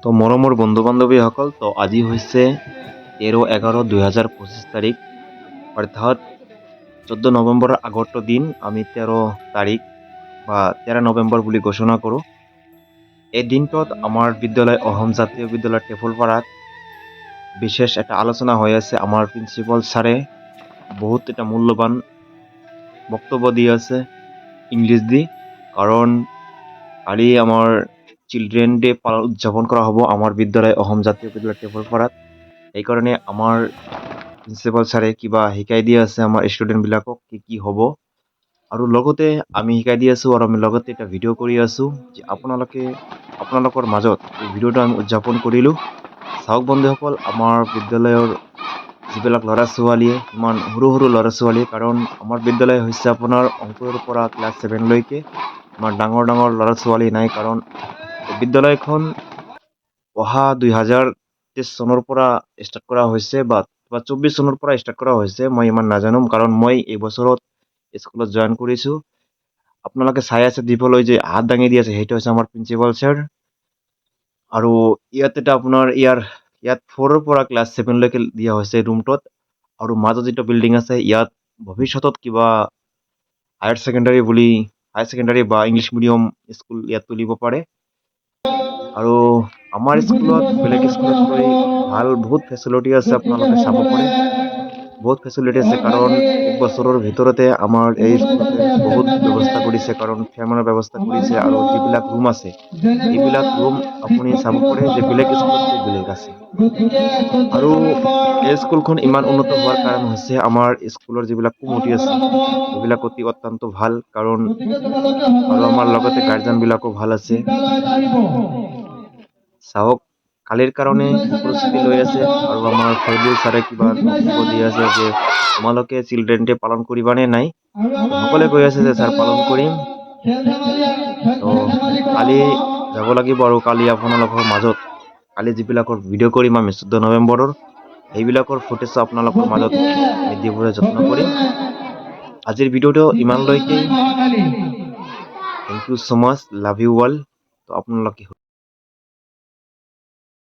তো মৰমৰ বন্ধু বান্ধৱীসকল, তো আজি হৈছে 13-11-2025 তাৰিখ, অৰ্থাৎ 14 নৱেম্বৰৰ আগৰটো দিন আমি 13 তাৰিখ বা 13 নৱেম্বৰ বুলি ঘোষণা কৰোঁ। এই দিনটোত আমাৰ বিদ্যালয় অসম জাতীয় বিদ্যালয় টেফুলপাৰাত বিশেষ এটা আলোচনা হৈ আছে। আমাৰ প্ৰিন্সিপাল ছাৰে বহুত এটা মূল্যৱান বক্তব্য দি আছে ইংলিছ দি, কাৰণ কালি আমাৰ চিলড্ৰেন ডে উদযাপন কৰা হব আমাৰ বিদ্যালয় অসম জাতীয় বিদ্যালয় টেফুলপাৰাত। সেইকাৰণে আমাৰ প্ৰিন্সিপাল ছাৰে কিবা শিকাই দি আছে আমাৰ ষ্টুডেণ্টবিলাকক কি হ'ব, আৰু লগতে আমি শিকাই দি আছোঁ আৰু আমি লগতে এটা ভিডিঅ' কৰি আছোঁ যে আপোনালোকৰ মাজত এই ভিডিঅ'টো আমি উদযাপন কৰিলোঁ। চাওক বন্ধুসকল, আমাৰ বিদ্যালয়ৰ যিবিলাক ল'ৰা ছোৱালীয়ে, ইমান সৰু সৰু ল'ৰা ছোৱালী, কাৰণ আমাৰ বিদ্যালয় হৈছে আপোনাৰ অংকুৰৰ পৰা ক্লাছ 7লৈকে, আমাৰ ডাঙৰ ডাঙৰ ল'ৰা ছোৱালী নাই, কাৰণ বিদ্যালয়খন অহা 2023 চনৰ পৰা ষ্টাৰ্ট কৰা হৈছে বা 24 চনৰ পৰা ষ্টাৰ্ট কৰা হৈছে। মই ইমান নাজানো, কাৰণ মই এই বছৰত স্কুলত জইন কৰিছোঁ। আপোনালোকে চাই আছে দিবলৈ যে হাত দাঙি দি আছে, সেইটো হৈছে আমাৰ প্ৰিন্সিপাল ছাৰ। আৰু ইয়াত এটা আপোনাৰ ইয়াত 4ৰ পৰা ক্লাছ 7লৈকে দিয়া হৈছে ৰুমটোত, আৰু মাজত যিটো বিল্ডিং আছে ইয়াত ভৱিষ্যতত কিবা হায়াৰ ছেকেণ্ডাৰী বা ইংলিছ মিডিয়াম স্কুল ইয়াত তুলিব পাৰে। আৰু আমাৰ স্কুলত বেলেগ স্কুলতকৈ ভাল বহুত ফেচিলিটি আছে, আপোনালোকে চাব পাৰে বহুত ফেচিলিটি আছে, কাৰণ এক বছৰৰ ভিতৰতে আমাৰ এই স্কুলতে বহুত ব্যৱস্থা কৰিছে, কাৰণ ফেনৰ ব্যৱস্থা কৰিছে, আৰু যিবিলাক ৰুম আছে এইবিলাক ৰুম আপুনি চাব পাৰে যে বেলেগ স্কুলতকৈ বেলেগ আছে। আৰু এই স্কুলখন ইমান উন্নত হোৱাৰ কাৰণ হৈছে আমাৰ স্কুলৰ যিবিলাক কমিটি আছে সেইবিলাক অত্যন্ত ভাল, কাৰণ আৰু আমাৰ লগতে গাৰ্জেনবিলাকো ভাল আছে। চাওক, কালিৰ কাৰণে প্ৰস্তুতি লৈ আছে, আৰু আমাৰ ফয়জুল ছাৰে কিবা বক্তব্য দি আছে যে তোমালোকে চিলড্ৰেন ডে পালন কৰিবানে নাই। সকলোৱে কৈ আছে যে ছাৰ পালন কৰিম। তো কালি যাব লাগিব, আৰু কালি আপোনালোকৰ মাজত কালি যিবিলাকৰ ভিডিঅ' কৰিম আমি 14 নৱেম্বৰৰ, সেইবিলাকৰ ফুটেজ আপোনালোকৰ মাজত আমি দিবলৈ যত্ন কৰিম। আজিৰ ভিডিঅ'টো ইমানলৈকে। Thank you so much, love you all. তো আপোনালোকে